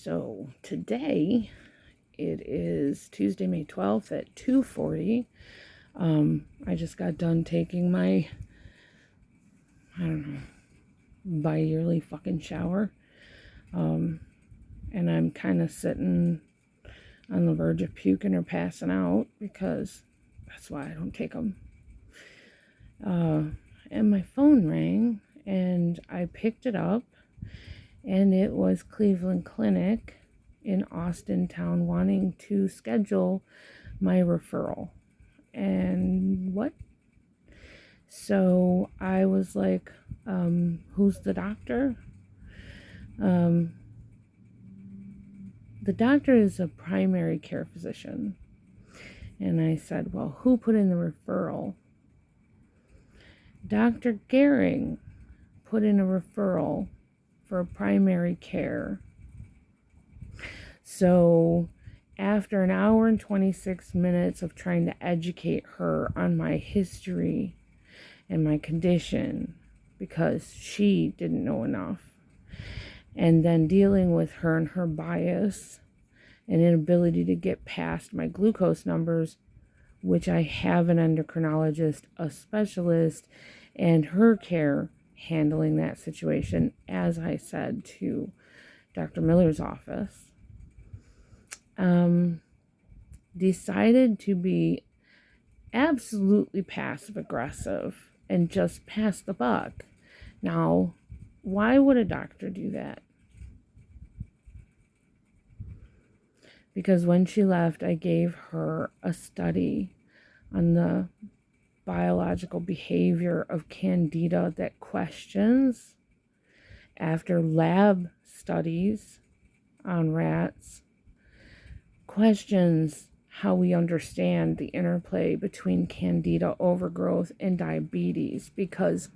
So today it is Tuesday, May 12th at 2:40. I just got done taking my, bi-yearly fucking shower. And I'm kind of sitting on the verge of puking or passing out because that's why I don't take them. And my phone rang and I picked it up, and it was Cleveland Clinic in Austintown wanting to schedule my referral. And what? So I was like, who's the doctor? The doctor is a primary care physician. And I said, well, who put in the referral? Dr. Gehring put in a referral for primary care. So after an hour and 26 minutes of trying to educate her on my history and my condition, because she didn't know enough, and then dealing with her and her bias and inability to get past my glucose numbers, which I have an endocrinologist, a specialist, and her care handling that situation, as I said to Dr. Miller's office, decided to be absolutely passive aggressive and just pass the buck. Now, why would a doctor do that? Because when she left, I gave her a study on the biological behavior of Candida that questions, after lab studies on rats, questions how we understand the interplay between Candida overgrowth and diabetes, because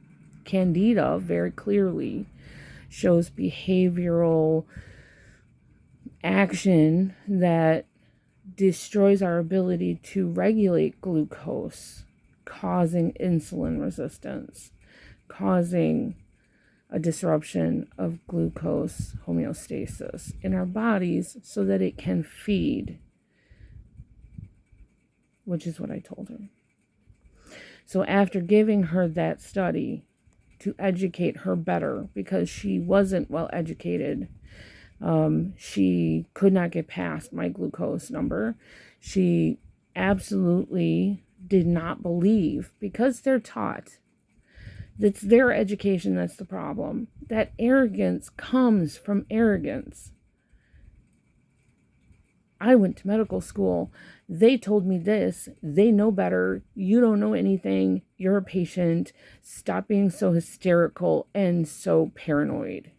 Candida very clearly shows behavioral action that destroys our ability to regulate glucose, causing insulin resistance, causing a disruption of glucose homeostasis in our bodies so that it can feed, which is what I told her. So after giving her that study to educate her better, because she wasn't well educated, she could not get past my glucose number. She absolutely did not believe, because they're taught, it's their education that's the problem, that arrogance comes from arrogance. I went to medical school. They told me this. They know better. You don't know anything. You're a patient. Stop being so hysterical and so paranoid,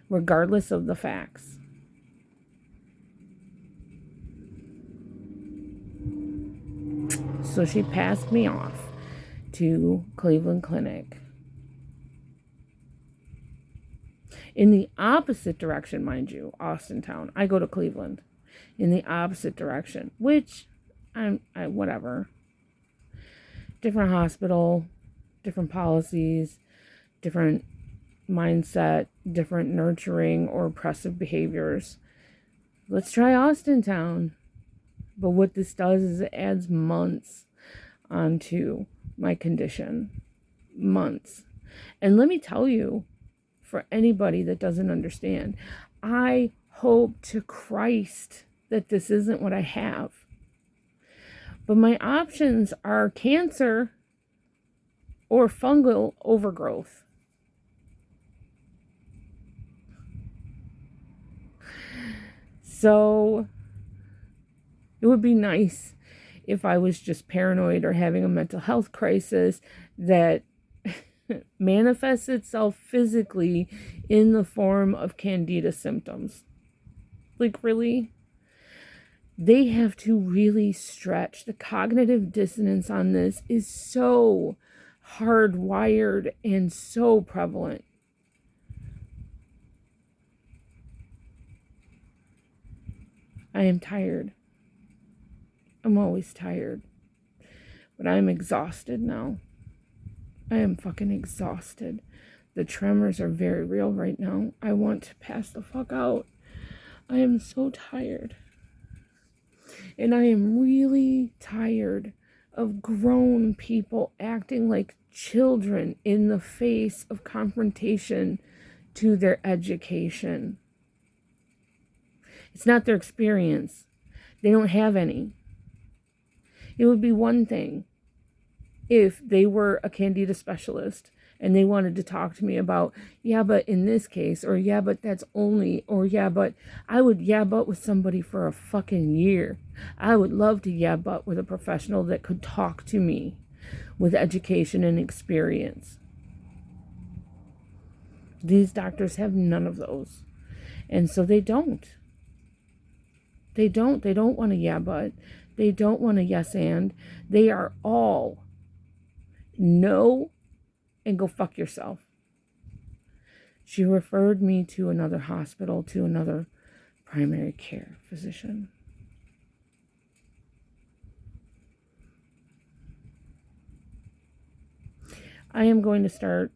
regardless of the facts. So she passed me off to Cleveland Clinic. In the opposite direction, mind you, Austintown. I go to Cleveland. In the opposite direction, which I whatever. Different hospital, different policies, different mindset, different nurturing or oppressive behaviors. Let's try Austintown. But what this does is it adds months onto my condition. Months. And let me tell you, for anybody that doesn't understand, I hope to Christ that this isn't what I have. But my options are cancer or fungal overgrowth. So it would be nice if I was just paranoid or having a mental health crisis that manifests itself physically in the form of Candida symptoms. Like, really? They have to really stretch. The cognitive dissonance on this is so hardwired and so prevalent. I am tired. I'm always tired. But I'm exhausted now. I am fucking exhausted. The tremors are very real right now. I want to pass the fuck out. I am so tired. And I am really tired of grown people acting like children in the face of confrontation to their education. It's not their experience. They don't have any. It would be one thing if they were a candida specialist and they wanted to talk to me about, yeah, but in this case, or yeah, but that's only, or yeah, but I would yeah, but with somebody for a fucking year. I would love to yeah, but with a professional that could talk to me with education and experience. These doctors have none of those. And so they don't. They don't want to yeah, but they don't want to yes, and they are all no and go fuck yourself. She referred me to another hospital, to another primary care physician. I am going to start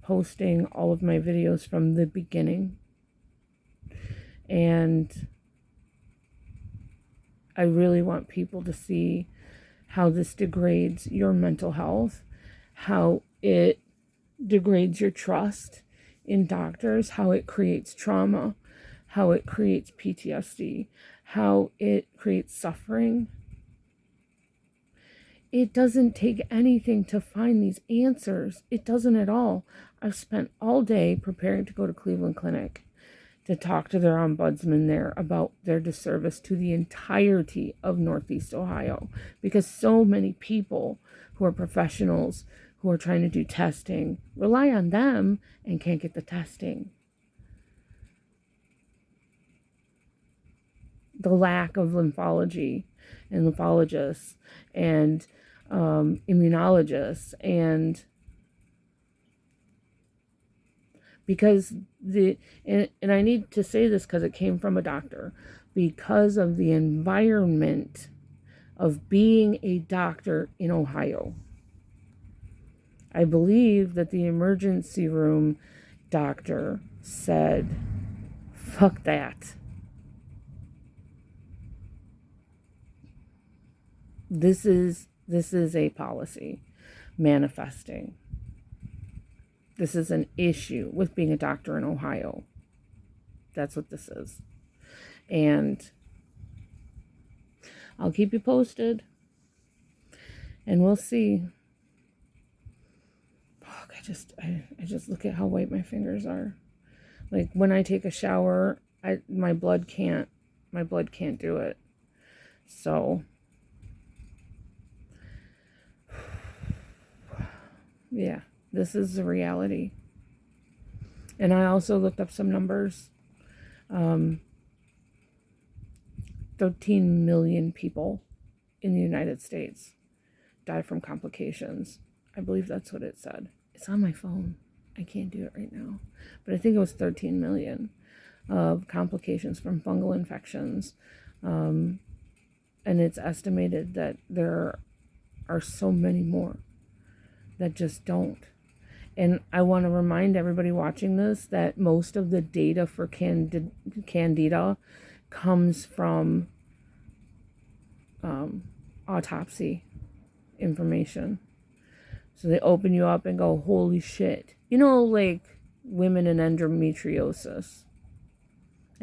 posting all of my videos from the beginning. And I really want people to see how this degrades your mental health, how it degrades your trust in doctors, how it creates trauma, how it creates PTSD, how it creates suffering. It doesn't take anything to find these answers. It doesn't at all. I've spent all day preparing to go to Cleveland Clinic to talk to their ombudsman there about their disservice to the entirety of Northeast Ohio, because so many people who are professionals who are trying to do testing rely on them and can't get the testing. The lack of lymphology and lymphologists and immunologists, and because and I need to say this because it came from a doctor, because of the environment of being a doctor in Ohio. I believe that the emergency room doctor said, fuck that. This is a policy manifesting. This is an issue with being a doctor in Ohio. That's what this is. And I'll keep you posted. And we'll see. Fuck, I just look at how white my fingers are. Like when I take a shower, my blood can't do it. So yeah, this is the reality. And I also looked up some numbers. 13 million people in the United States die from complications. I believe that's what it said. It's on my phone. I can't do it right now. But I think it was 13 million of complications from fungal infections. And it's estimated that there are so many more that just don't. And I want to remind everybody watching this that most of the data for Candida comes from autopsy information. So they open you up and go, holy shit. You know, like women in endometriosis.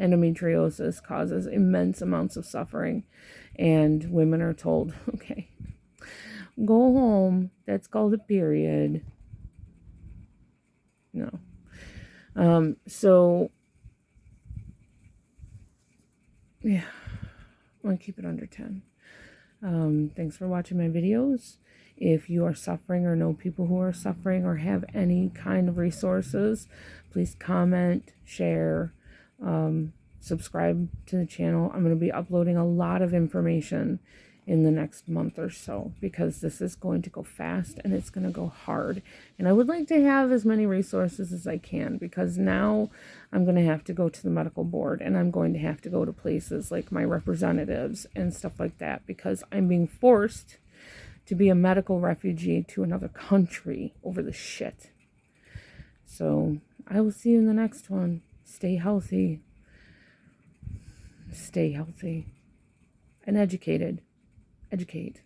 Endometriosis causes immense amounts of suffering. And women are told, okay, go home. That's called a period. No. So, yeah, I want to keep it under 10. Thanks for watching my videos. If you are suffering or know people who are suffering or have any kind of resources, please comment, share, subscribe to the channel. I'm going to be uploading a lot of information in the next month or so, because this is going to go fast and it's going to go hard. And I would like to have as many resources as I can, because now I'm going to have to go to the medical board and I'm going to have to go to places like my representatives and stuff like that, because I'm being forced to be a medical refugee to another country over the shit. So I will see you in the next one. Stay healthy. stay healthy and educated. Educate.